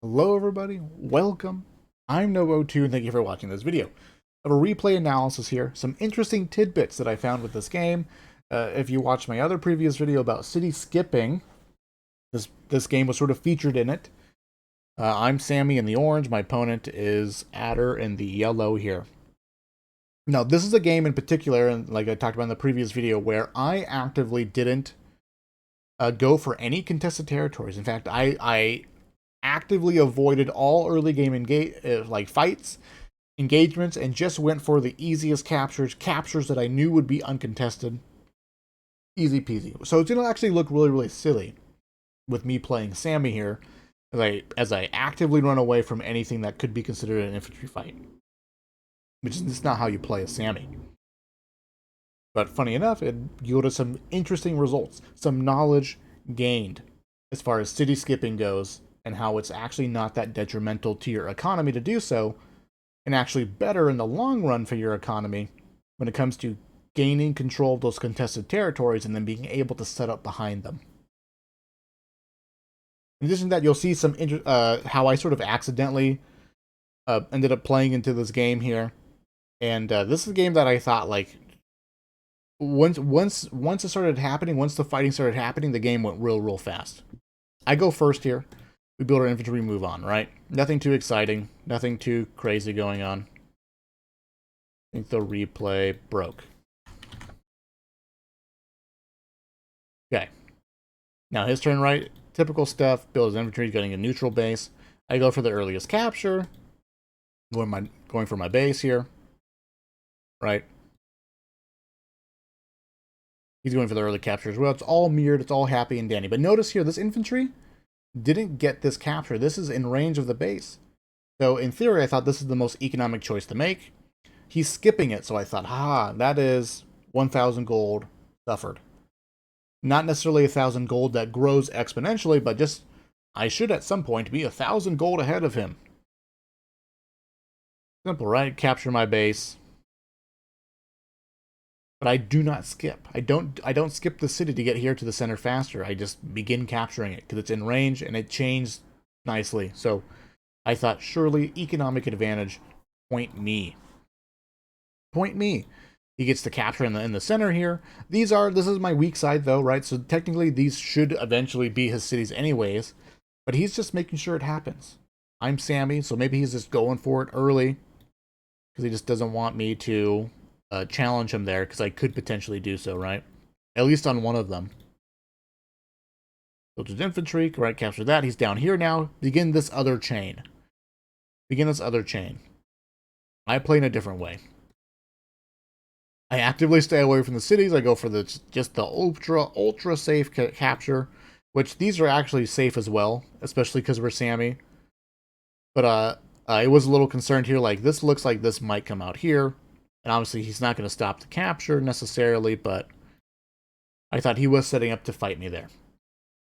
Hello everybody, welcome. I'm Novo2 and thank you for watching this video. I have a replay analysis here, some interesting tidbits that I found with this game. If you watched my other previous video about city skipping, this game was sort of featured in it. I'm Sammy in the orange, my opponent is Adder in the yellow here. Now this is a game in particular, and like I talked about in the previous video, where I actively didn't go for any contested territories. In fact, I actively avoided all early game like fights, engagements, and just went for the easiest captures that I knew would be uncontested. Easy peasy. So it's going to actually look really, really silly with me playing Sami here as I actively run away from anything that could be considered an infantry fight. Which is just not how you play a Sami. But funny enough, it yielded some interesting results, some knowledge gained as far as city skipping goes, and how it's actually not that detrimental to your economy to do so, and actually better in the long run for your economy when it comes to gaining control of those contested territories and then being able to set up behind them. In addition to that, you'll see some how I sort of accidentally ended up playing into this game here, and this is a game that I thought like once it started happening, once the fighting started happening, the game went real fast. I go first here. We build our infantry, move on, right? Nothing too exciting, nothing too crazy going on. I think the replay broke. Okay. Now his turn, right? Typical stuff. Build his infantry, getting a neutral base. I go for the earliest capture. Going for my base here. Right? He's going for the early capture as well. It's all mirrored. It's all happy and dandy. But notice here, this infantry didn't get this capture. This is in range of the base. So in theory, I thought this is the most economic choice to make. He's skipping it, so I thought, that is 1,000 gold suffered. Not necessarily 1,000 gold that grows exponentially, but just, I should at some point be 1,000 gold ahead of him. Simple, right? Capture my base. But I do not skip. I don't skip the city to get here to the center faster. I just begin capturing it because it's in range and it changed nicely. So I thought surely economic advantage, point me. Point me. He gets the capture in the center here. This is my weak side though, right? So technically these should eventually be his cities anyways, but he's just making sure it happens. I'm Sami, so maybe he's just going for it early because he just doesn't want me to challenge him there because I could potentially do so, right? At least on one of them. Build his infantry, right? Capture that. He's down here now. Begin this other chain. I play in a different way. I actively stay away from the cities. I go for just the ultra safe capture, which these are actually safe as well, especially because we're Sami. But I was a little concerned here. Like this looks like this might come out here, and obviously he's not going to stop the capture necessarily. But I thought he was setting up to fight me there.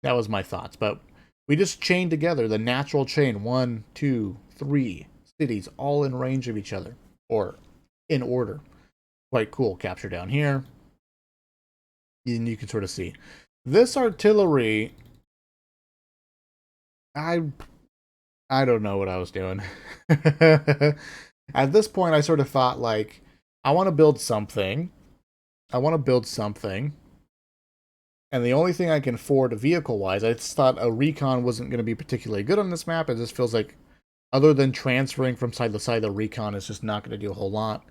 That was my thoughts. But we just chained together the natural chain. 1, 2, 3 cities all in range of each other, or in order. Quite cool. Capture down here. And you can sort of see. This artillery, I don't know what I was doing. At this point, I sort of thought, like, I want to build something. And the only thing I can afford vehicle-wise, I just thought a recon wasn't going to be particularly good on this map. It just feels like, other than transferring from side to side, the recon is just not going to do a whole lot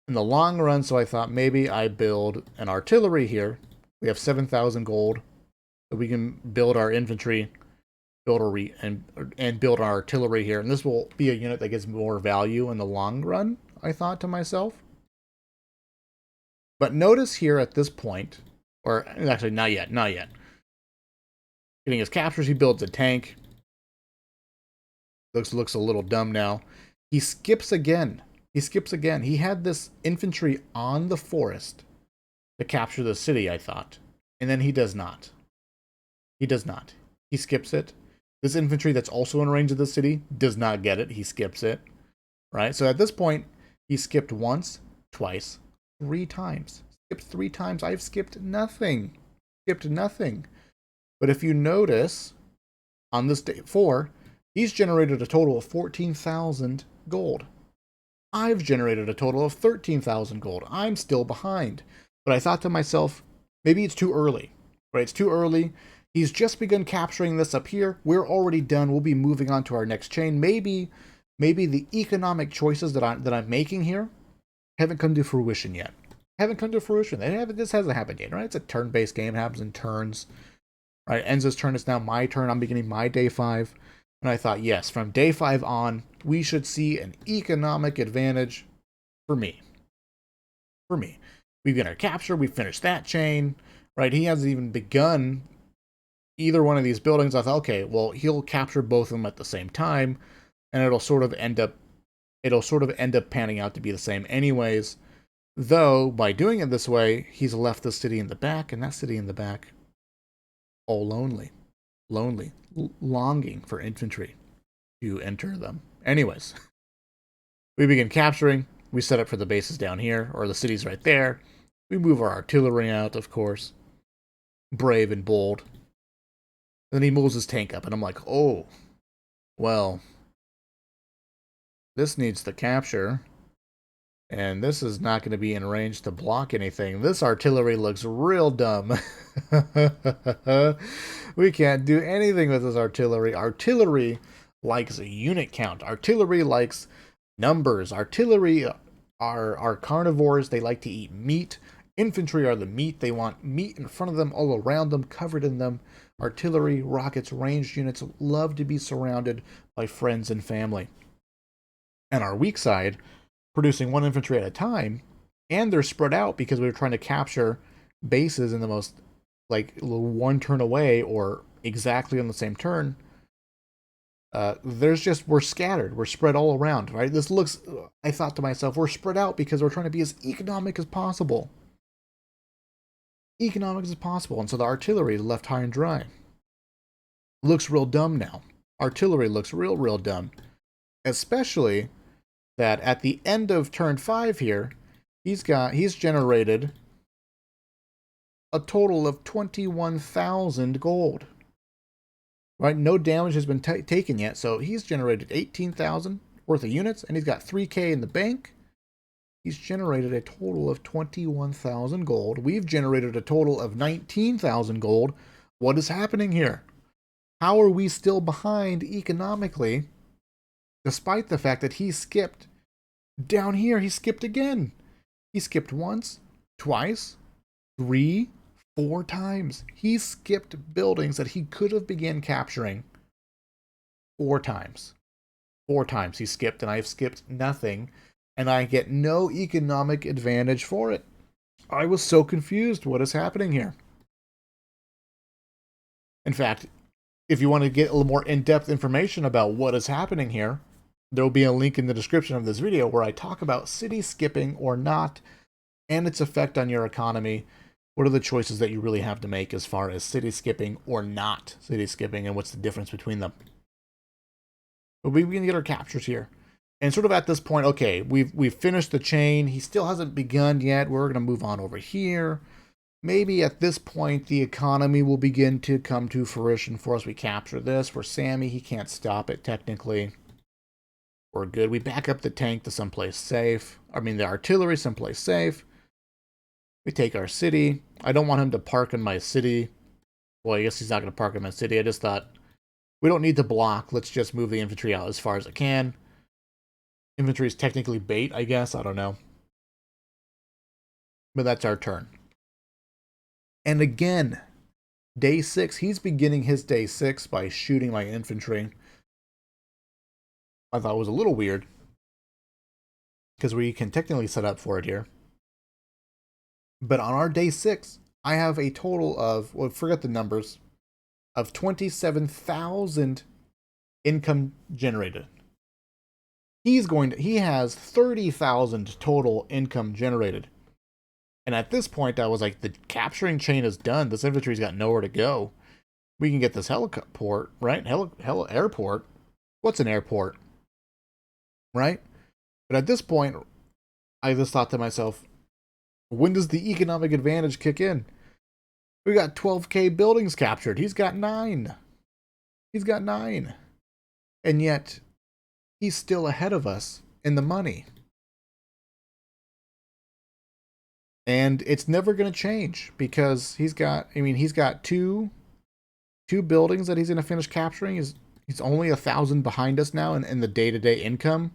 in the long run, so I thought maybe I build an artillery here. We have 7,000 gold, so we can build our infantry, build our artillery here, and this will be a unit that gets more value in the long run, I thought to myself. But notice here at this point, or actually not yet. Getting his captures, he builds a tank. Looks a little dumb now. He skips again. He had this infantry on the forest to capture the city, I thought. And then he does not. He skips it. This infantry that's also in range of the city does not get it. He skips it. Right? So at this point, he skipped once, twice, 3 times. Skipped 3 times. I've skipped nothing. But if you notice, on this day 4, He's generated a total of 14,000 gold. I've generated a total of 13,000 gold. I'm still behind. But I thought to myself, maybe it's too early, right? It's too early. He's just begun capturing this up here. We're already done. We'll be moving on to our next chain. Maybe the economic choices that I'm making here haven't come to fruition yet. Haven't come to fruition. This hasn't happened yet, right? It's a turn-based game. It happens in turns. Right? Enzo's turn is now my turn. I'm beginning my day 5. And I thought, yes, from day 5 on, we should see an economic advantage for me. For me. We've got our capture. We finished that chain. Right? He hasn't even begun either one of these buildings. I thought, okay, well, he'll capture both of them at the same time. And it'll sort of end up panning out to be the same anyways. Though, by doing it this way, he's left the city in the back, and that city in the back, all lonely. Lonely. Longing for infantry to enter them. Anyways, we begin capturing. We set up for the bases down here, or the city's right there. We move our artillery out, of course. Brave and bold. Then he moves his tank up, and I'm like, oh, well, this needs the capture. And this is not going to be in range to block anything. This artillery looks real dumb. We can't do anything with this artillery. Artillery likes a unit count. Artillery likes numbers. Artillery are carnivores. They like to eat meat. Infantry are the meat. They want meat in front of them, all around them, covered in them. Artillery, rockets, ranged units love to be surrounded by friends and family. And our weak side, producing one infantry at a time, and they're spread out because we were trying to capture bases in the most, like, one turn away or exactly on the same turn. We're scattered. We're spread all around, right? This looks, I thought to myself, we're spread out because we're trying to be as economic as possible. Economic as possible. And so the artillery is left high and dry. Looks real dumb now. Artillery looks real dumb. Especially that at the end of turn 5 here, he's generated a total of 21,000 gold. Right? No damage has been taken yet, so he's generated 18,000 worth of units, and he's got 3k in the bank. He's generated a total of 21,000 gold. We've generated a total of 19,000 gold. What is happening here? How are we still behind economically, despite the fact that he skipped down here? He skipped again. He skipped once, twice, 3, 4 times. He skipped buildings that he could have began capturing 4 times. 4 times he skipped, and I've skipped nothing, and I get no economic advantage for it. I was so confused. What is happening here? In fact, if you want to get a little more in-depth information about what is happening here, there will be a link in the description of this video where I talk about city skipping or not and its effect on your economy. What are the choices that you really have to make as far as city skipping or not city skipping, and what's the difference between them? But we can get our captures here. And sort of at this point, okay, we've finished the chain. He still hasn't begun yet. We're going to move on over here. Maybe at this point, the economy will begin to come to fruition for us. We capture this. For Sami, he can't stop it technically. We're good. We back up the tank to someplace safe. I mean, the artillery someplace safe. We take our city. I don't want him to park in my city. Well, I guess he's not going to park in my city. I just thought, we don't need to block. Let's just move the infantry out as far as it can. Infantry is technically bait, I guess. I don't know. But that's our turn. And again, day 6. He's beginning his day 6 by shooting my infantry. I thought it was a little weird, because we can technically set up for it here. But on our day 6, I have a total of, well, forget the numbers, of 27,000 income generated. He has 30,000 total income generated. And at this point, I was like, the capturing chain is done. This infantry's got nowhere to go. We can get this heliport, right? Airport. What's an airport? Right? But at this point, I just thought to myself, when does the economic advantage kick in? We got 12k buildings captured. He's got 9. He's got 9. And yet, he's still ahead of us in the money. And it's never going to change because he's got two buildings that he's going to finish capturing. He's only 1,000 behind us now in the day-to-day income.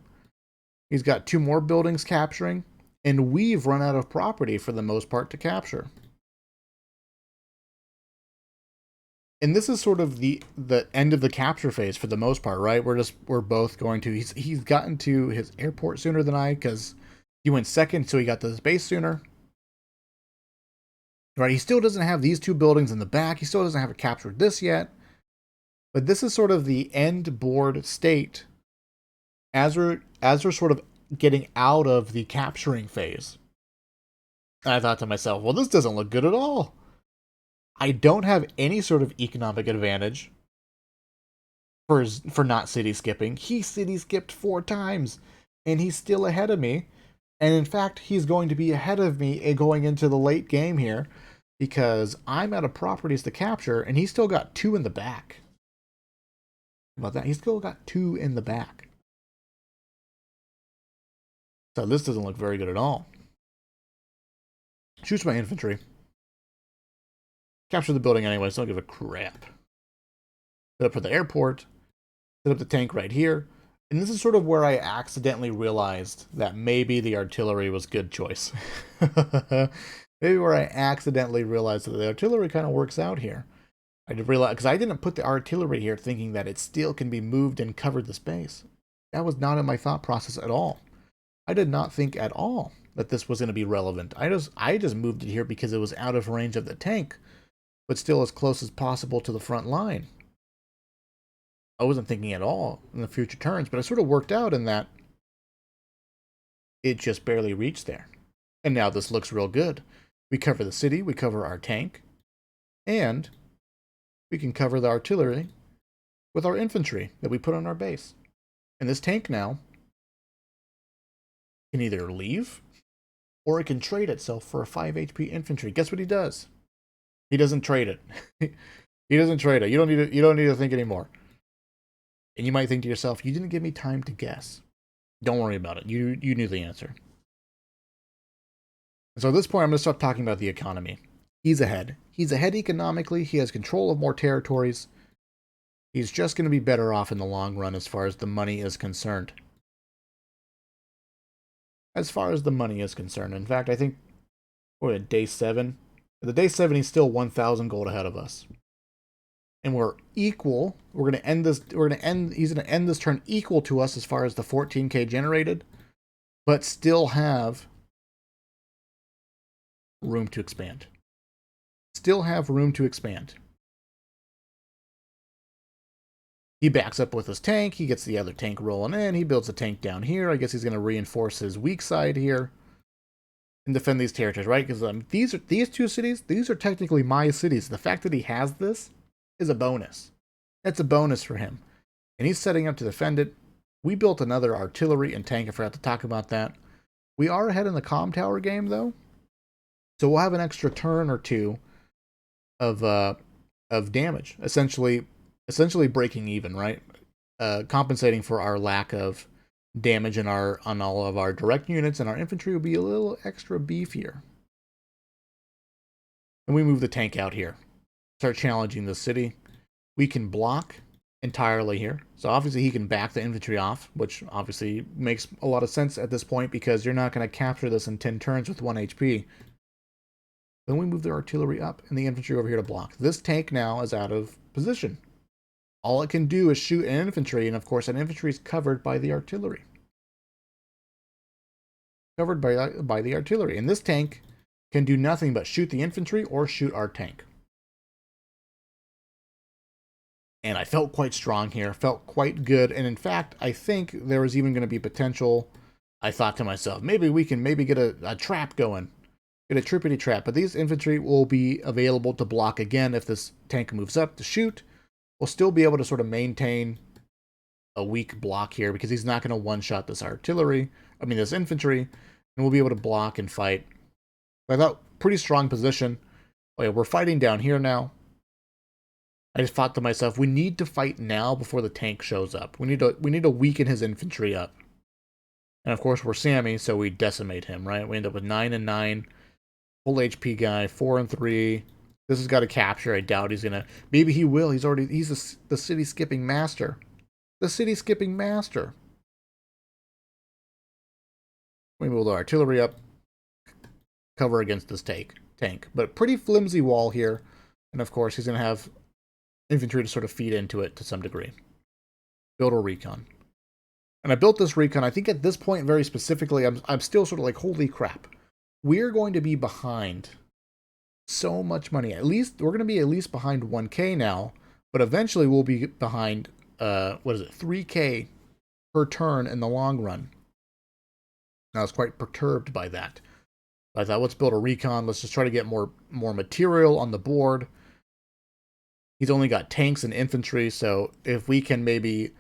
He's got two more buildings capturing, and we've run out of property for the most part to capture. And this is sort of the end of the capture phase for the most part, right? We're both going to he's gotten to his airport sooner than I, because he went second, so he got to his base sooner. Right, he still doesn't have these two buildings in the back. He still doesn't have it captured this yet. But this is sort of the end board state as we're sort of getting out of the capturing phase. And I thought to myself, well, this doesn't look good at all. I don't have any sort of economic advantage for not city skipping. He city skipped 4 times, and he's still ahead of me. And in fact, he's going to be ahead of me going into the late game here, because I'm out of properties to capture, and he's still got 2 in the back. How about that? He's still got 2 in the back. So this doesn't look very good at all. Shoots my infantry. Capture the building anyway, so I don't give a crap. Set up for the airport. Set up the tank right here. And this is sort of where I accidentally realized that maybe the artillery was a good choice. Maybe where I accidentally realized that the artillery kind of works out here. I did realize, because I didn't put the artillery here thinking that it still can be moved and covered the space. That was not in my thought process at all. I did not think at all that this was going to be relevant. I just moved it here because it was out of range of the tank, but still as close as possible to the front line. I wasn't thinking at all in the future turns, but it sort of worked out in that it just barely reached there. And now this looks real good. We cover the city, we cover our tank, and we can cover the artillery with our infantry that we put on our base. And this tank now can either leave, or it can trade itself for a 5 HP infantry. Guess what he does? He doesn't trade it. He doesn't trade it. You don't need to think anymore. And you might think to yourself, you didn't give me time to guess. Don't worry about it. You knew the answer. So at this point, I'm going to stop talking about the economy. He's ahead. He's ahead economically. He has control of more territories. He's just going to be better off in the long run as far as the money is concerned. As far as the money is concerned. In fact, I think we're at day 7. At day 7, he's still 1,000 gold ahead of us. And we're equal. We're going to end this. He's going to end this turn equal to us as far as the 14k generated, but still have room to expand. Still have room to expand. He backs up with his tank. He gets the other tank rolling in. He builds a tank down here. I guess he's going to reinforce his weak side here and defend these territories, right? Because these two cities. These are technically my cities. The fact that he has this is a bonus. That's a bonus for him. And he's setting up to defend it. We built another artillery and tank. I forgot to talk about that. We are ahead in the comm tower game, though. So we'll have an extra turn or two of damage. Essentially breaking even, right? Compensating for our lack of damage on all of our direct units, and our infantry will be a little extra beefier. And we move the tank out here. Start challenging the city. We can block entirely here. So obviously he can back the infantry off, which obviously makes a lot of sense at this point because you're not going to capture this in 10 turns with 1 HP. Then we move the artillery up and the infantry over here to block. This tank now is out of position. All it can do is shoot an infantry, and of course an infantry is covered by the artillery. Covered by the artillery. And this tank can do nothing but shoot the infantry or shoot our tank. And I felt quite strong here, felt quite good. And in fact, I think there was even going to be potential. I thought to myself, maybe we can get a trap going. Get a trippity trap. But these infantry will be available to block again if this tank moves up to shoot. We'll still be able to sort of maintain a weak block here because he's not going to one-shot this this infantry. And we'll be able to block and fight. I thought pretty strong position. Oh yeah, we're fighting down here now. I just thought to myself, we need to fight now before the tank shows up. We need to weaken his infantry up. And of course, we're Sami, so we decimate him, right? We end up with 9 and 9, full HP guy, 4 and 3. This has got to capture. I doubt he's gonna. Maybe he will. He's the city skipping master. The city skipping master. We move the artillery up, cover against this tank. But pretty flimsy wall here. And of course, he's going to have infantry to sort of feed into it to some degree. Build a recon. And I built this recon, I think at this point very specifically, I'm still sort of like, holy crap. We're going to be behind so much money. At least, we're going to be at least behind 1K now. But eventually we'll be behind, 3K per turn in the long run. And I was quite perturbed by that. I thought, let's build a recon. Let's just try to get more material on the board. He's only got tanks and infantry, so if we can maybe,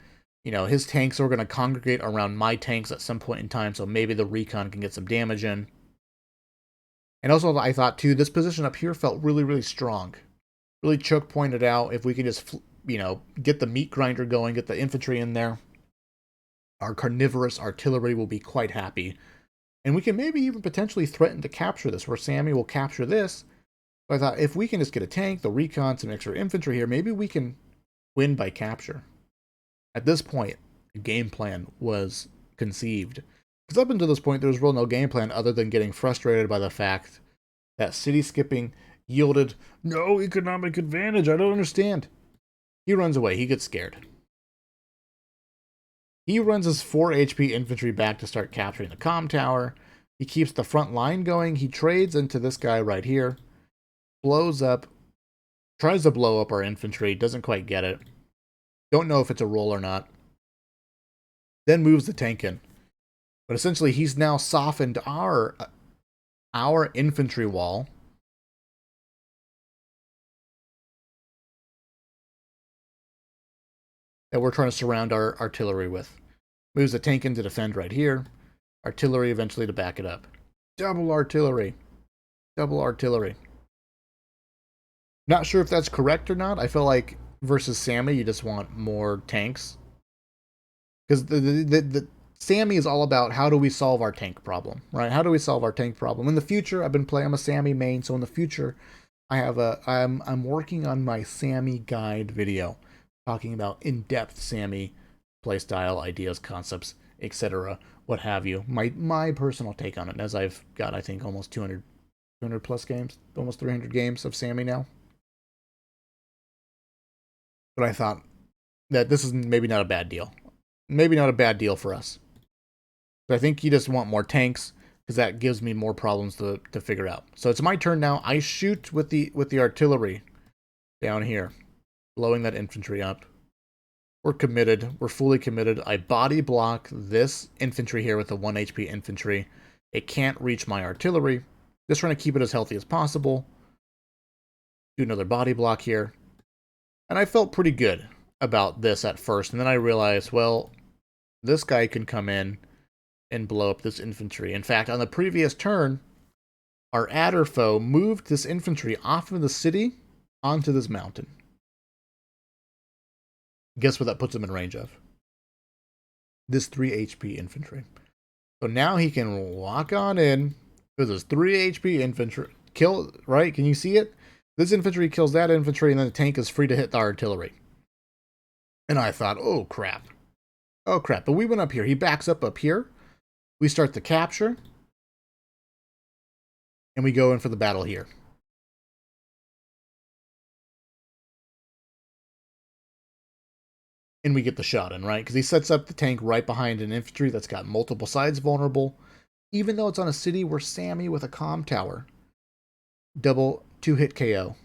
his tanks are going to congregate around my tanks at some point in time, so maybe the recon can get some damage in. And also, I thought, too, this position up here felt really, really strong. Really, Chook pointed out, if we can just, get the meat grinder going, get the infantry in there, our carnivorous artillery will be quite happy. And we can maybe even potentially threaten to capture this, where Sami will capture this. But I thought, if we can just get a tank, the recon, some extra infantry here, maybe we can win by capture. At this point, a game plan was conceived. Because up until this point, there was really no game plan other than getting frustrated by the fact that city skipping yielded no economic advantage. I don't understand. He runs away. He gets scared. He runs his 4 HP infantry back to start capturing the comm tower. He keeps the front line going. He trades into this guy right here. Blows up. Tries to blow up our infantry. Doesn't quite get it. Don't know if it's a roll or not. Then moves the tank in. But essentially, he's now softened our infantry wall. That we're trying to surround our artillery with. Moves the tank in to defend right here. Artillery eventually to back it up. Double artillery. Double artillery. Not sure if that's correct or not. I feel like versus Sami, you just want more tanks. Because the Sami is all about how do we solve our tank problem, right? How do we solve our tank problem? In the future, I'm a Sami main, so in the future, I'm working on my Sami guide video, talking about in-depth Sami playstyle, ideas, concepts, etc., what have you. My personal take on it, as I've got, I think, almost 200 plus games, almost 300 games of Sami now. But I thought that this is maybe not a bad deal. Maybe not a bad deal for us. But I think you just want more tanks, because that gives me more problems to figure out. So it's my turn now. I shoot with the artillery down here, blowing that infantry up. We're committed. We're fully committed. I body block this infantry here with the 1 HP infantry. It can't reach my artillery. Just trying to keep it as healthy as possible. Do another body block here. And I felt pretty good about this at first. And then I realized, well, this guy can come in and blow up this infantry. In fact, on the previous turn, our adder foe moved this infantry off of the city onto this mountain. Guess what that puts him in range of? This 3 HP infantry. So now he can walk on in with his 3 HP infantry. Kill, right? Can you see it? This infantry kills that infantry, and then the tank is free to hit the artillery. And I thought, oh crap. Oh crap. But we went up here. He backs up here. We start the capture. And we go in for the battle here. And we get the shot in, right? Because he sets up the tank right behind an infantry that's got multiple sides vulnerable. Even though it's on a city where Sami with a comm tower. Double 2-hit KO.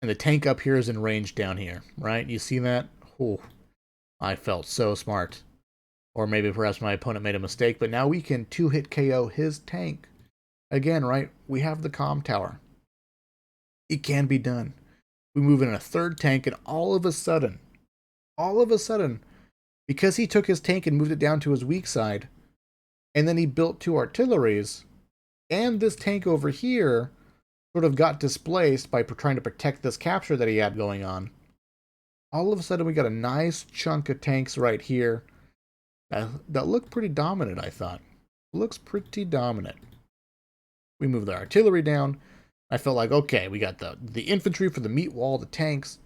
And the tank up here is in range down here, right? You see that? Oh, I felt so smart. Or maybe perhaps my opponent made a mistake, but now we can 2-hit KO his tank. Again, right? We have the comm tower. It can be done. We move in a third tank, and all of a sudden, because he took his tank and moved it down to his weak side, and then he built 2 artilleries, and this tank over here, sort of got displaced by trying to protect this capture that he had going on. All of a sudden, we got a nice chunk of tanks right here that look pretty dominant, I thought. Looks pretty dominant. We moved the artillery down. I felt like, okay, we got the infantry for the meat wall, the tanks.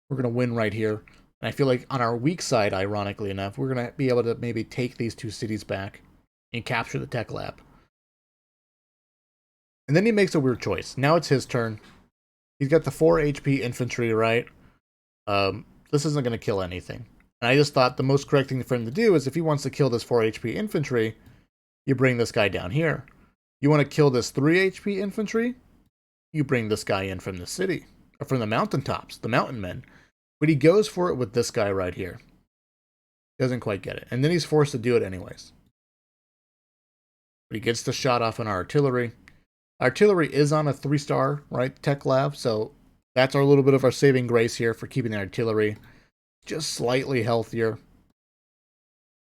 We're going to win right here. And I feel like on our weak side, ironically enough, we're going to be able to maybe take these two cities back and capture the tech lab. And then he makes a weird choice. Now it's his turn. He's got the 4 HP infantry, right? This isn't going to kill anything. And I just thought the most correct thing for him to do is if he wants to kill this 4 HP infantry, you bring this guy down here. You want to kill this 3 HP infantry, you bring this guy in from the city, or from the mountaintops, the mountain men. But he goes for it with this guy right here. Doesn't quite get it. And then he's forced to do it anyways. But he gets the shot off on our artillery. Artillery is on a 3-star, right, tech lab, so that's our little bit of our saving grace here for keeping the artillery just slightly healthier,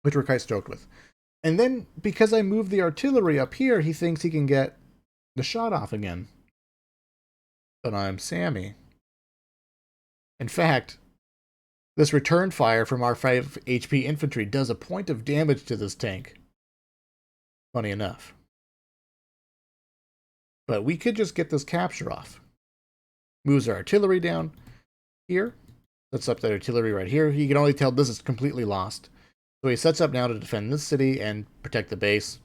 which we're quite stoked with. And then, because I moved the artillery up here, he thinks he can get the shot off again. But I'm Sami. In fact, this return fire from our 5 HP infantry does a point of damage to this tank. Funny enough. But we could just get this capture off. Moves our artillery down here. Sets up the artillery right here. You can only tell this is completely lost. So he sets up now to defend this city and protect the base.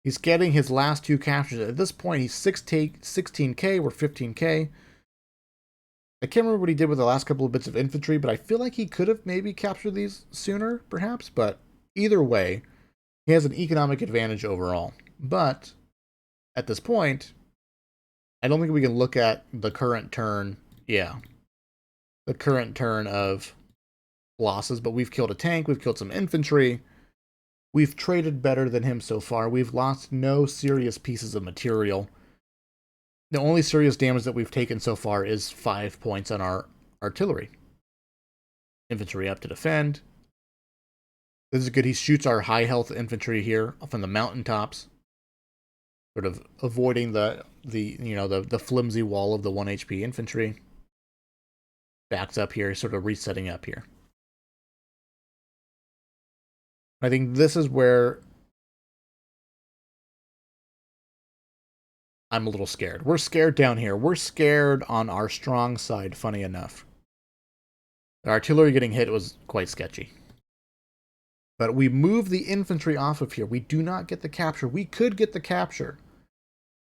He's getting his last 2 captures. At this point, he's 16k, we're 15k. I can't remember what he did with the last couple of bits of infantry, but I feel like he could have maybe captured these sooner, perhaps. But either way, he has an economic advantage overall. But at this point, I don't think we can look at the current turn. Yeah. The current turn of losses, but we've killed a tank, we've killed some infantry. We've traded better than him so far. We've lost no serious pieces of material. The only serious damage that we've taken so far is 5 points on our artillery. Infantry up to defend. This is good. He shoots our high health infantry here from the mountaintops, sort of avoiding the flimsy wall of the 1 HP infantry. Backs up here, sort of resetting up here. I think this is where I'm a little scared. We're scared down here. We're scared on our strong side, funny enough. The artillery getting hit was quite sketchy. But we move the infantry off of here. We do not get the capture. We could get the capture.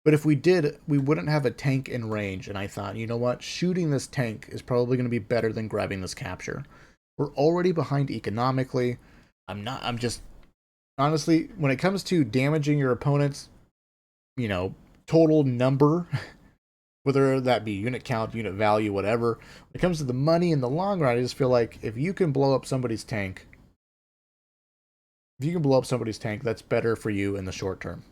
But if we did, we wouldn't have a tank in range. And I thought, you know what? Shooting this tank is probably going to be better than grabbing this capture. We're already behind economically. I'm just, honestly, when it comes to damaging your opponent's, total number, whether that be unit count, unit value, whatever, when it comes to the money in the long run, I just feel like if you can blow up somebody's tank, that's better for you in the short term.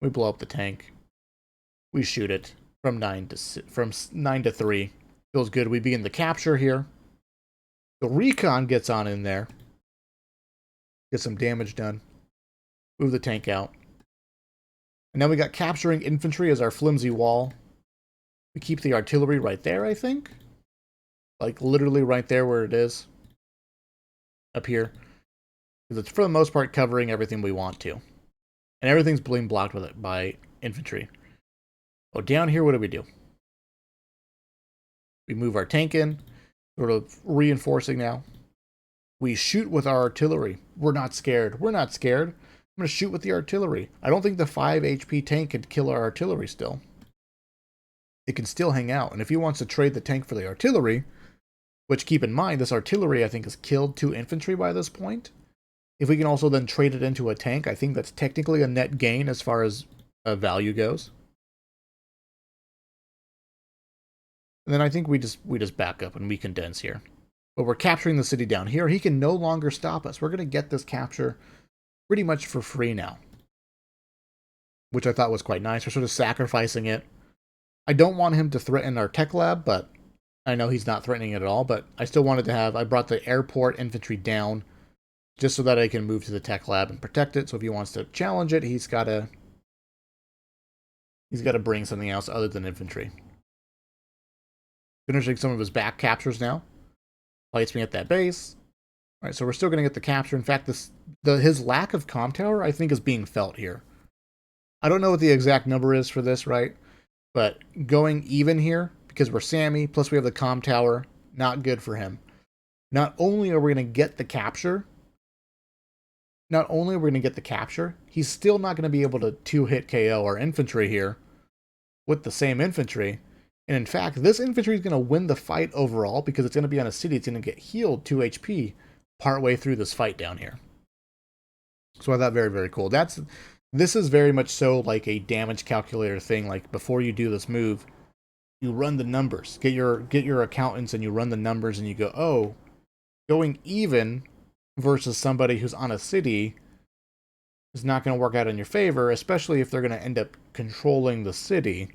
We blow up the tank. We shoot it from 9 to 3. Feels good. We begin the capture here. The recon gets on in there. Get some damage done. Move the tank out. And now we got capturing infantry as our flimsy wall. We keep the artillery right there, I think. Like literally right there where it is. Up here. Because it's for the most part covering everything we want to. And everything's being blocked with it by infantry. Oh, down here, what do we do? We move our tank in. Sort of reinforcing now. We shoot with our artillery. We're not scared. We're not scared. I'm going to shoot with the artillery. I don't think the 5 HP tank could kill our artillery still. It can still hang out. And if he wants to trade the tank for the artillery, which keep in mind, this artillery I think has killed 2 infantry by this point. If we can also then trade it into a tank, I think that's technically a net gain as far as value goes. And then I think we just back up and we condense here. But we're capturing the city down here. He can no longer stop us. We're going to get this capture pretty much for free now. Which I thought was quite nice. We're sort of sacrificing it. I don't want him to threaten our tech lab, but I know he's not threatening it at all. But I still wanted to have... I brought the airport infantry down just so that I can move to the tech lab and protect it. So if he wants to challenge it, he's got to He's got to bring something else other than infantry. Finishing some of his back captures now. Fights me at that base. All right, so we're still going to get the capture. In fact, his lack of comm tower, I think, is being felt here. I don't know what the exact number is for this, right? But going even here, because we're Sami, plus we have the comm tower, not good for him. Not only are we going to get the capture, he's still not going to be able to 2-hit KO our infantry here with the same infantry. And in fact, this infantry is going to win the fight overall because it's going to be on a city. It's going to get healed 2 HP partway through this fight down here. So I thought very, very cool. This is very much so like a damage calculator thing. Like before you do this move, you run the numbers. Get your accountants and you run the numbers and you go, oh, going even versus somebody who's on a city is not going to work out in your favor, especially if they're going to end up controlling the city.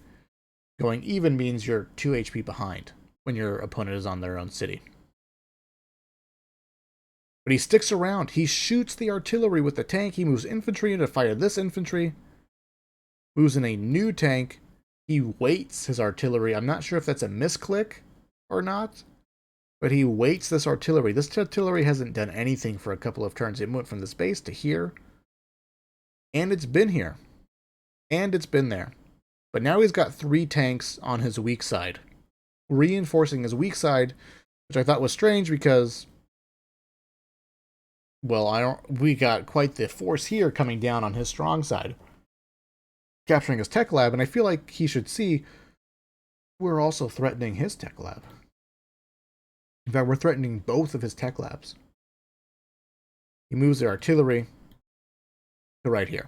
Going even means you're 2 HP behind when your opponent is on their own city. But he sticks around. He shoots the artillery with the tank. He moves infantry in to fire this infantry. Moves in a new tank. He waits his artillery. I'm not sure if that's a misclick or not, but he waits this artillery. This artillery hasn't done anything for a couple of turns. It went from this base to here, and it's been here, and it's been there. But now he's got 3 tanks on his weak side, reinforcing his weak side, which I thought was strange because, well, we got quite the force here coming down on his strong side, capturing his tech lab, and I feel like he should see we're also threatening his tech lab. In fact, we're threatening both of his tech labs. He moves the artillery to right here.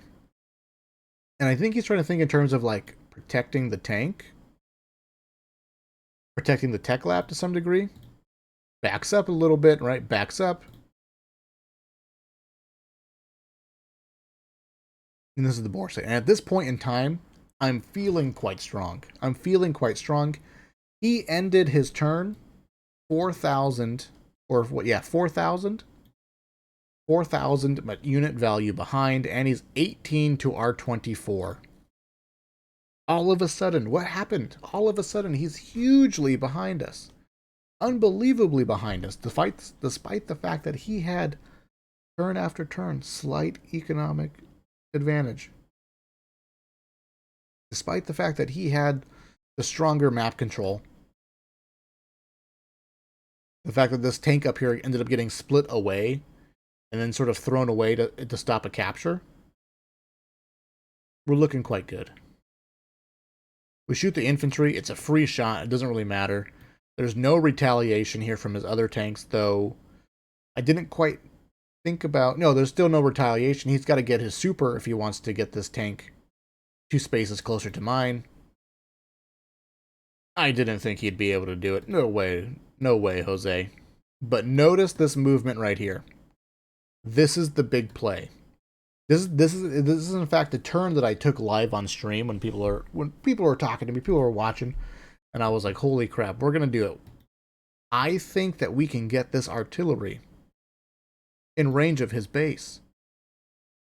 And I think he's trying to think in terms of like protecting the tank, protecting the tech lab to some degree. Backs up a little bit, right? Backs up. And this is the boar state. And at this point in time, I'm feeling quite strong. He ended his turn 4,000, or what? Yeah, 4,000 unit value behind, and he's 18 to R24. All of a sudden, what happened? All of a sudden, he's hugely behind us. Unbelievably behind us, despite the fact that he had, turn after turn, slight economic advantage. Despite the fact that he had the stronger map control. The fact that this tank up here ended up getting split away and then sort of thrown away to stop a capture. We're looking quite good. We shoot the infantry. It's a free shot. It doesn't really matter. There's no retaliation here from his other tanks, though I didn't quite think about... No, there's still no retaliation. He's got to get his super if he wants to get this tank 2 spaces closer to mine. I didn't think he'd be able to do it. No way. No way, Jose. But notice this movement right here. This is the big play. This is in fact a turn that I took live on stream when people were talking to me, people were watching, and I was like, holy crap, we're gonna do it. I think that we can get this artillery in range of his base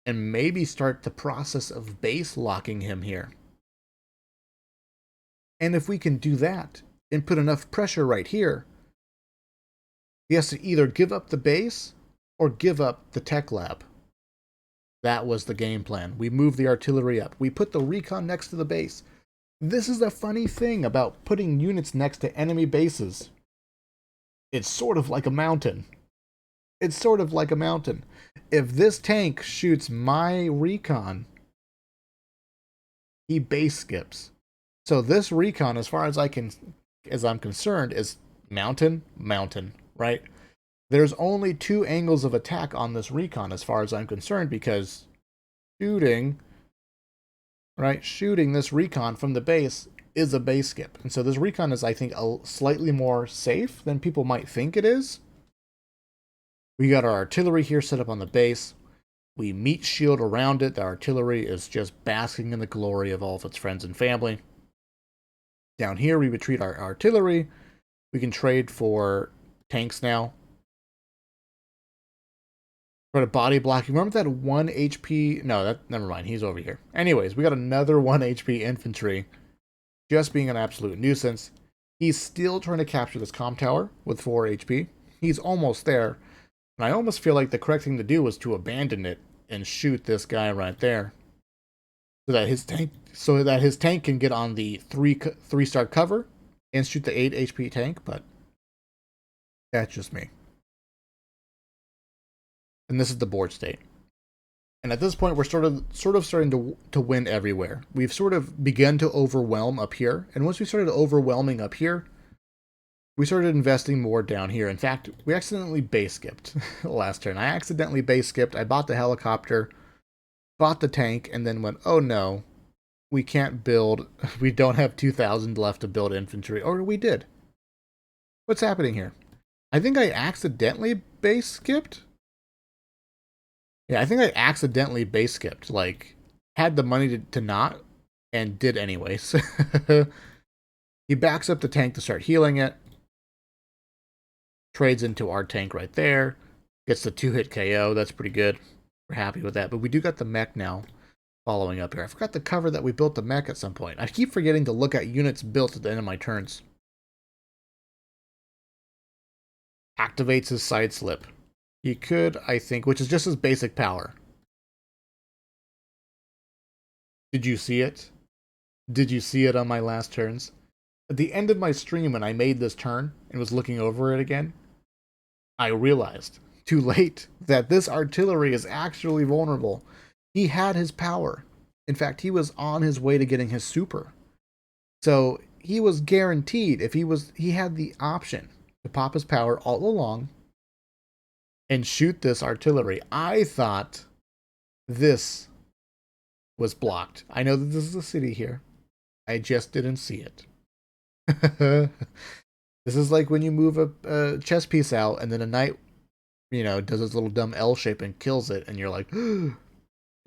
and maybe start the process of base locking him here. And if we can do that and put enough pressure right here, he has to either give up the base or give up the tech lab. That was the game plan. We moved the artillery up. We put the recon next to the base. This is a funny thing about putting units next to enemy bases. It's sort of like a mountain. It's sort of like a mountain. If this tank shoots my recon, he base skips. So this recon, as far as I'm concerned, is mountain, right? There's only 2 angles of attack on this recon as far as I'm concerned, because shooting this recon from the base is a base skip. And so this recon is, I think, slightly more safe than people might think it is. We got our artillery here set up on the base. We meat shield around it. The artillery is just basking in the glory of all of its friends and family. Down here, we retreat our artillery. We can trade for tanks now. Try to body block. Remember that 1 HP? No, never mind. He's over here. Anyways, we got another 1 HP infantry just being an absolute nuisance. He's still trying to capture this comm tower with 4 HP. He's almost there. And I almost feel like the correct thing to do was to abandon it and shoot this guy right there. So that his tank can get on the 3-star cover and shoot the 8 HP tank, but that's just me. And this is the board state. And at this point, we're sort of starting to win everywhere. We've sort of begun to overwhelm up here. And once we started overwhelming up here, we started investing more down here. In fact, we accidentally base skipped last turn. I accidentally base skipped. I bought the helicopter, bought the tank, and then went, oh no, we can't build. We don't have 2,000 left to build infantry. Or we did. What's happening here? I think I accidentally base skipped. Yeah, I think I accidentally base skipped. Like, had the money to not, and did anyways. He backs up the tank to start healing it. Trades into our tank right there. Gets the 2-hit KO. That's pretty good. We're happy with that. But we do got the mech now following up here. I forgot to cover that we built the mech at some point. I keep forgetting to look at units built at the end of my turns. Activates his side slip. He could, I think, which is just his basic power. Did you see it? Did you see it on my last turns? At the end of my stream, when I made this turn and was looking over it again, I realized, too late, that this artillery is actually vulnerable. He had his power. In fact, he was on his way to getting his super. So he was guaranteed, if he had the option to pop his power all along and shoot this artillery. I thought this was blocked. I know that this is a city here. I just didn't see it. This is like when you move a chess piece out and then a knight, does this little dumb L shape and kills it, and you're like, you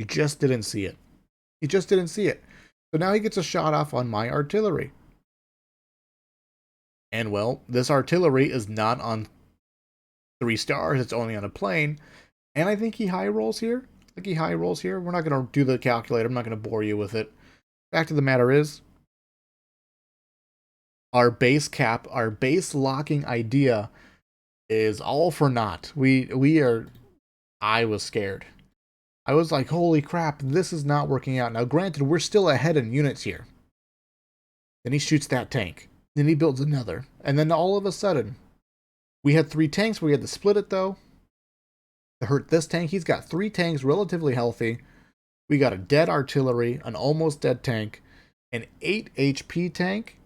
just didn't see it. You just didn't see it. So now he gets a shot off on my artillery. And well, this artillery is not on 3 stars, it's only on a plane. And I think he high rolls here. We're not going to do the calculator. I'm not going to bore you with it. Fact of the matter is, our base cap, our base locking idea is all for naught. I was scared. I was like, holy crap, this is not working out. Now, granted, we're still ahead in units here. Then he shoots that tank. Then he builds another. And then all of a sudden, we had 3 tanks. We had to split it, though, to hurt this tank. He's got 3 tanks, relatively healthy. We got a dead artillery, an almost dead tank, an 8 HP tank,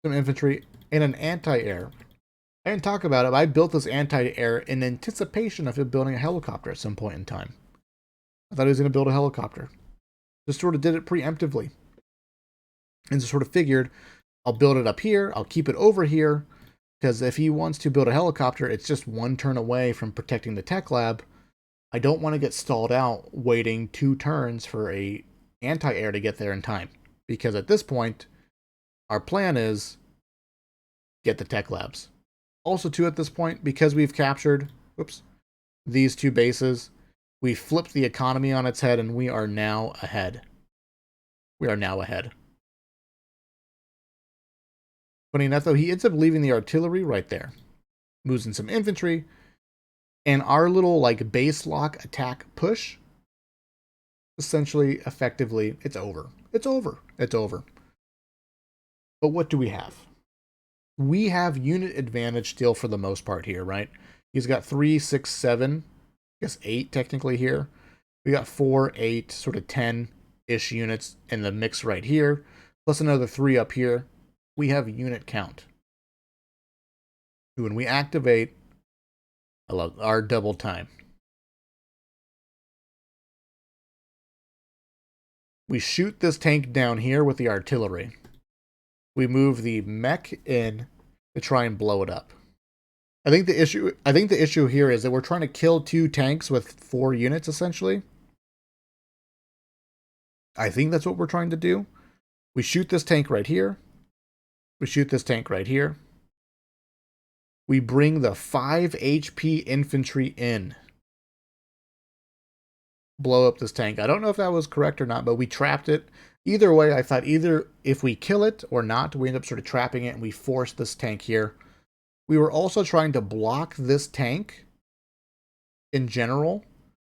some infantry, and an anti-air. I didn't talk about it, but I built this anti-air in anticipation of him building a helicopter at some point in time. I thought he was going to build a helicopter. Just sort of did it preemptively. And just sort of figured, I'll build it up here, I'll keep it over here, because if he wants to build a helicopter, it's just 1 turn away from protecting the tech lab. I don't want to get stalled out waiting 2 turns for a anti-air to get there in time. Because at this point, our plan is get the tech labs. Also, too, at this point, because we've captured these 2 bases, we flipped the economy on its head, and we are now ahead. Funny enough, though, he ends up leaving the artillery right there. Moves in some infantry. And our little, base lock attack push, essentially, effectively, it's over. It's over. But what do we have? We have unit advantage still for the most part here, right? He's got 3, 6, 7, I guess 8 technically here. We got 4, 8, sort of 10-ish units in the mix right here, plus another 3 up here. We have unit count. When we activate, I love our double time. We shoot this tank down here with the artillery. We move the mech in to try and blow it up. I think the issue here is that we're trying to kill 2 tanks with 4 units, essentially. I think that's what we're trying to do. We shoot this tank right here. We shoot this tank right here. We bring the 5 HP infantry in. blow up this tank. I don't know if that was correct or not, but we trapped it. Either way, I thought either if we kill it or not, we end up sort of trapping it and we force this tank here. We were also trying to block this tank in general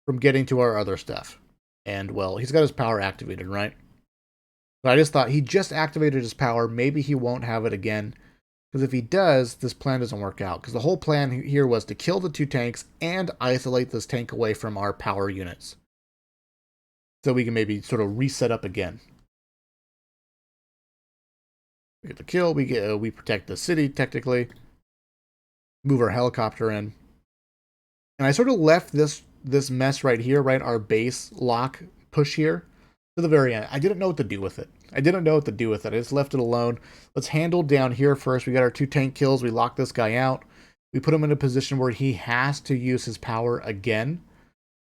from getting to our other stuff. And, well, he's got his power activated, right? But I just thought he just activated his power. Maybe he won't have it again. Because if he does, this plan doesn't work out. Because the whole plan here was to kill the 2 tanks and isolate this tank away from our power units. So we can maybe sort of reset up again. We get the kill. We protect the city, technically. Move our helicopter in. And I sort of left this mess right here, right? Our base lock push here to the very end. I didn't know what to do with it. I just left it alone. Let's handle down here first. We got our 2 tank kills. We lock this guy out. We put him in a position where he has to use his power again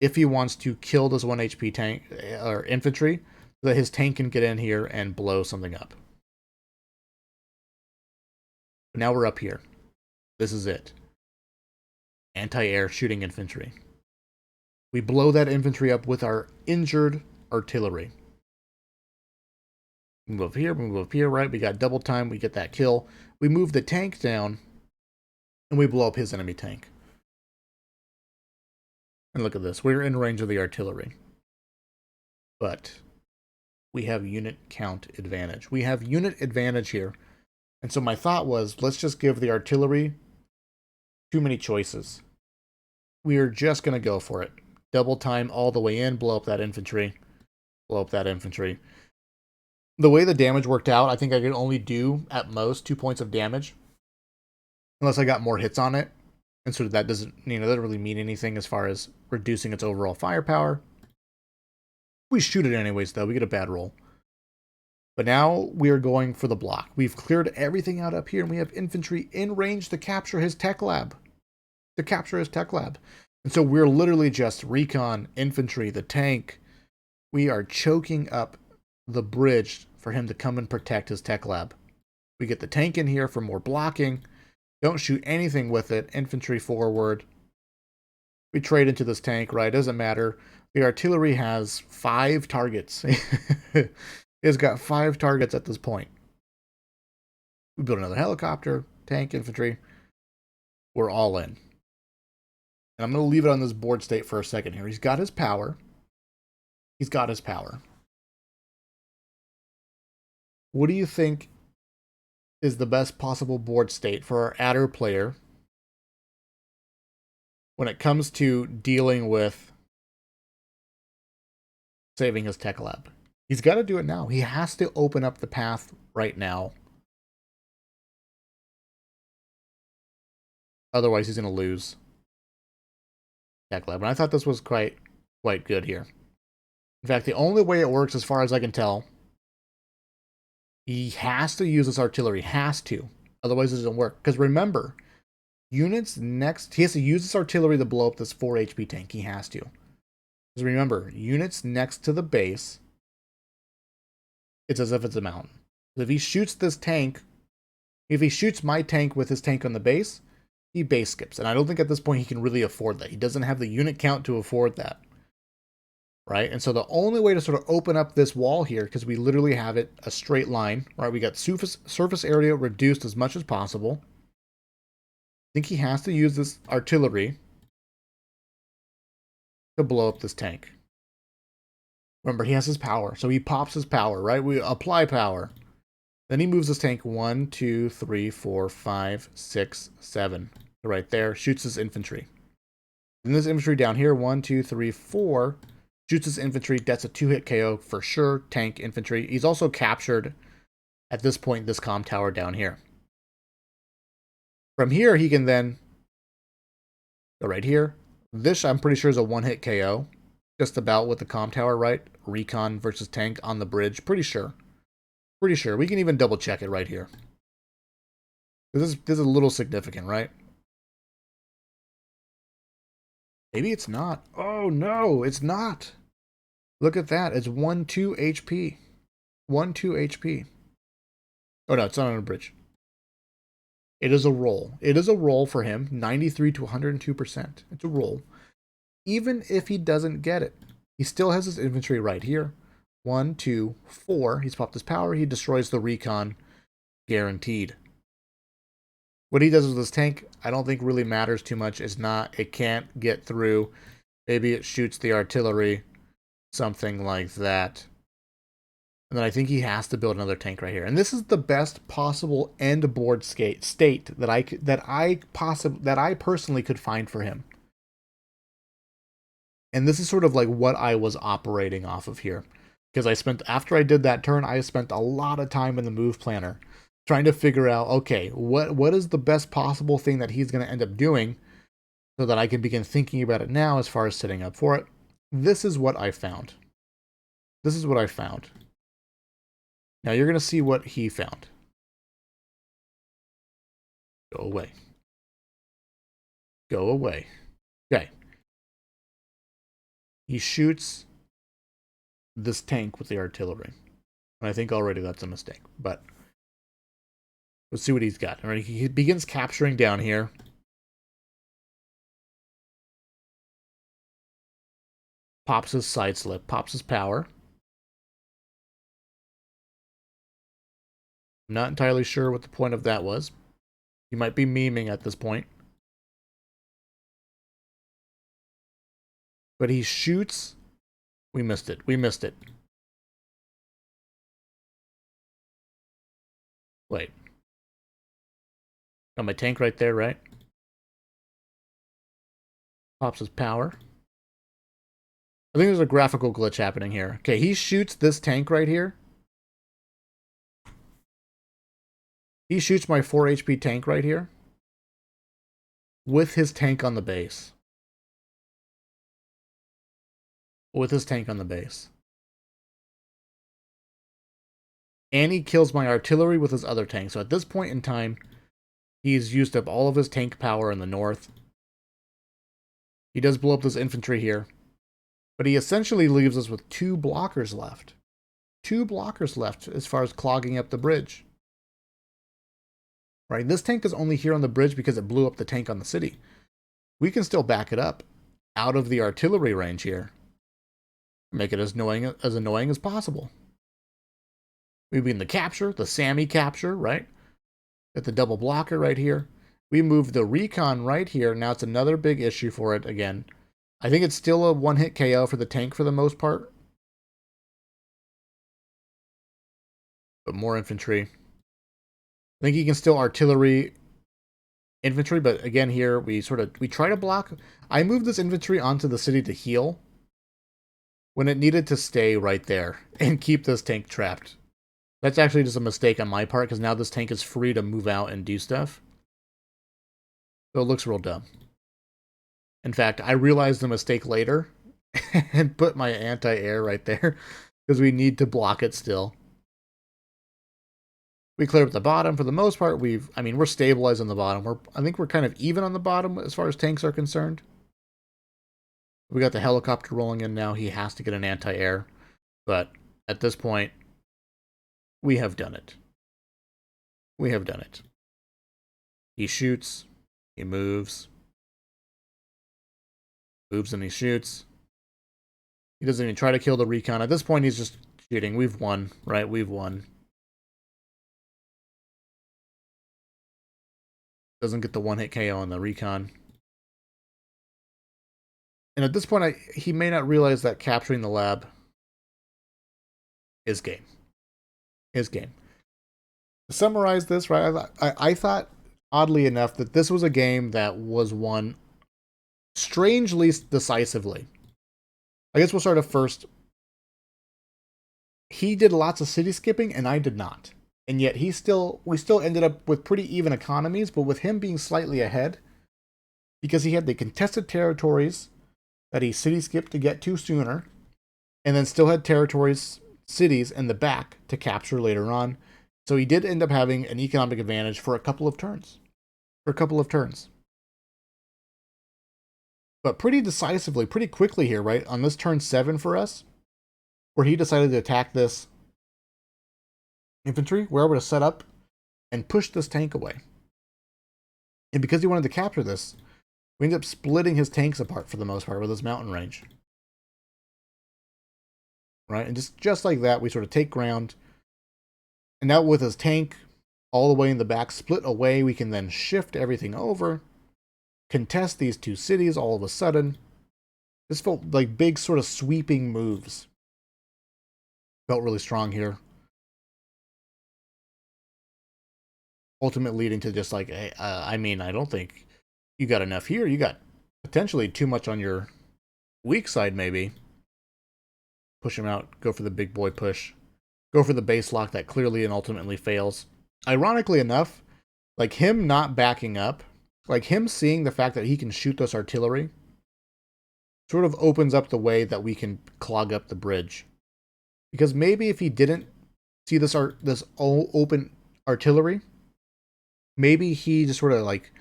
if he wants to kill this 1 HP tank or infantry, so that his tank can get in here and blow something up. But now we're up here. This is it. Anti-air shooting infantry. We blow that infantry up with our injured artillery. Move up here, right? We got double time, we get that kill. We move the tank down, and we blow up his enemy tank. And look at this, we're in range of the artillery. But we have unit count advantage. We have unit advantage here. And so my thought was, let's just give the artillery too many choices. We are just going to go for it. Double time all the way in, blow up that infantry. Blow up that infantry. The way the damage worked out, I think I could only do, at most, 2 points of damage. Unless I got more hits on it. And so that doesn't really mean anything as far as reducing its overall firepower. We shoot it anyways, though. We get a bad roll. But now we are going for the block. We've cleared everything out up here, and we have infantry in range to capture his tech lab. And so we're literally just recon, infantry, the tank. We are choking up the bridge for him to come and protect his tech lab. We get the tank in here for more blocking. Don't shoot anything with it. Infantry forward. We trade into this tank, right? Doesn't matter. The artillery has 5 targets. It's got 5 targets at this point. We build another helicopter, tank, infantry. We're all in. And I'm going to leave it on this board state for a second here. He's got his power. What do you think is the best possible board state for our adder player when it comes to dealing with saving his tech lab? He's got to do it now. He has to open up the path right now. Otherwise, he's going to lose tech lab. And I thought this was quite good here. In fact, the only way it works, as far as I can tell, he has to use this artillery. Has to. Otherwise, it doesn't work. Because remember, units next... He has to use this artillery to blow up this 4 HP tank. He has to. Because remember, units next to the base... It's as if it's a mountain. If he shoots this tank, if he shoots my tank with his tank on the base, he base skips. And I don't think at this point he can really afford that. He doesn't have the unit count to afford that. Right? And so the only way to sort of open up this wall here, because we literally have it a straight line, right? We got surface area reduced as much as possible. I think he has to use this artillery to blow up this tank. Remember, he has his power, so he pops his power, right? We apply power. Then he moves his tank 1, 2, 3, 4, 5, 6, 7. Right there, shoots his infantry. Then this infantry down here, 1, 2, 3, 4, shoots his infantry. That's a 2-hit KO for sure. Tank, infantry. He's also captured, at this point, this comm tower down here. From here, he can then go right here. This, I'm pretty sure, is a 1-hit KO. Just about with the comm tower, right? Recon versus tank on the bridge. Pretty sure. We can even double check it right here. This is a little significant, right? Maybe it's not. Oh no, it's not. Look at that. It's 1-2 HP. 1-2 HP. Oh no, it's not on a bridge. It is a roll. It is a roll for him. 93 to 102%. It's a roll. Even if he doesn't get it, He still has his infantry right here. 1, 2, 4. He's popped his power. He destroys the recon. Guaranteed. What he does with this tank, I don't think really matters too much. It can't get through. Maybe it shoots the artillery. Something like that. And then I think he has to build another tank right here. And this is the best possible end board state that I personally could find for him. And this is sort of like what I was operating off of here. Because after I did that turn, I spent a lot of time in the move planner trying to figure out, okay, what is the best possible thing that he's going to end up doing so that I can begin thinking about it now as far as setting up for it. This is what I found. This is what I found. Now you're going to see what he found. Go away. Go away. Okay. He shoots this tank with the artillery. And I think already that's a mistake. But let's see what he's got. All right, he begins capturing down here. Pops his side slip. Pops his power. I'm not entirely sure what the point of that was. He might be memeing at this point. But he shoots. We missed it. We missed it. Wait. Got my tank right there, right? Pops his power. I think there's a graphical glitch happening here. Okay, he shoots this tank right here. He shoots my 4 HP tank right here with his tank on the base. With his tank on the base. And he kills my artillery with his other tank. So at this point in time, he's used up all of his tank power in the north. He does blow up this infantry here. But he essentially leaves us with 2 blockers left. 2 blockers left as far as clogging up the bridge. Right, this tank is only here on the bridge because it blew up the tank on the city. We can still back it up out of the artillery range here. Make it as annoying as possible. We begin the capture, the Sami capture, right? Got the double blocker right here. We move the recon right here. Now it's another big issue for it again. I think it's still a one-hit KO for the tank for the most part. But more infantry. I think he can still artillery infantry, but again here we try to block. I moved this infantry onto the city to heal when it needed to stay right there and keep this tank trapped. That's actually just a mistake on my part because now this tank is free to move out and do stuff. So it looks real dumb. In fact, I realized the mistake later and put my anti-air right there because we need to block it still. We clear up the bottom for the most part. We're stabilized on the bottom. I think we're kind of even on the bottom as far as tanks are concerned. We got the helicopter rolling in now. He has to get an anti-air. But at this point, we have done it. We have done it. He shoots. He moves. Moves and he shoots. He doesn't even try to kill the recon. At this point, he's just shooting. We've won, right? We've won. Doesn't get the one-hit KO on the recon. And at this point, he may not realize that capturing the lab is game. Is game. To summarize this, right, I thought, oddly enough, that this was a game that was won strangely decisively. I guess we'll start off first. He did lots of city skipping, and I did not. And yet we still ended up with pretty even economies, but with him being slightly ahead, because he had the contested territories that he city skipped to get to sooner, and then still had cities in the back to capture later on. So he did end up having an economic advantage for a couple of turns. But pretty decisively, pretty quickly here, right? On this turn 7 for us, where he decided to attack this infantry, we're able to set up and push this tank away. And because he wanted to capture this, we ended up splitting his tanks apart for the most part with his mountain range. right? And just like that, we sort of take ground. And now with his tank all the way in the back split away, we can then shift everything over, contest these two cities all of a sudden. This felt like big sort of sweeping moves. Felt really strong here. Ultimately leading to just like, hey, I mean, I don't think you got enough here. You got potentially too much on your weak side, maybe. Push him out. Go for the big boy push. Go for the base lock that clearly and ultimately fails. Ironically enough, like him not backing up, like him seeing the fact that he can shoot this artillery, sort of opens up the way that we can clog up the bridge. Because maybe if he didn't see this open artillery, maybe he just sort of like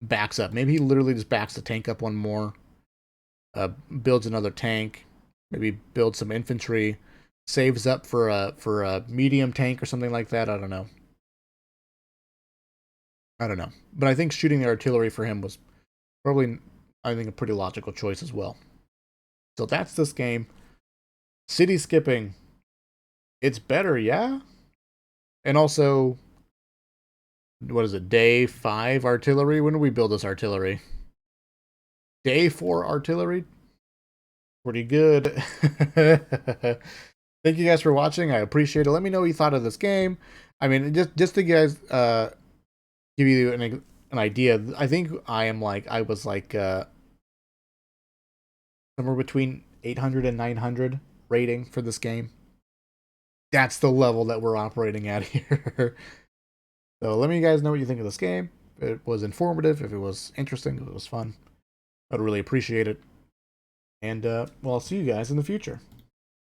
backs up. Maybe he literally just backs the tank up one more, builds another tank, maybe builds some infantry, saves up for a medium tank or something like that. I don't know. But I think shooting the artillery for him was probably, I think, a pretty logical choice as well. So that's this game. City skipping. It's better, yeah? And also, what is it, day 5 artillery? When do we build this artillery? Day 4 artillery? Pretty good. Thank you guys for watching. I appreciate it. Let me know what you thought of this game. I mean, just to guys give you an idea, I think I was like somewhere between 800 and 900 rating for this game. That's the level that we're operating at here. So let me guys know what you think of this game. If it was informative, if it was interesting, if it was fun, I'd really appreciate it. And well, I'll see you guys in the future.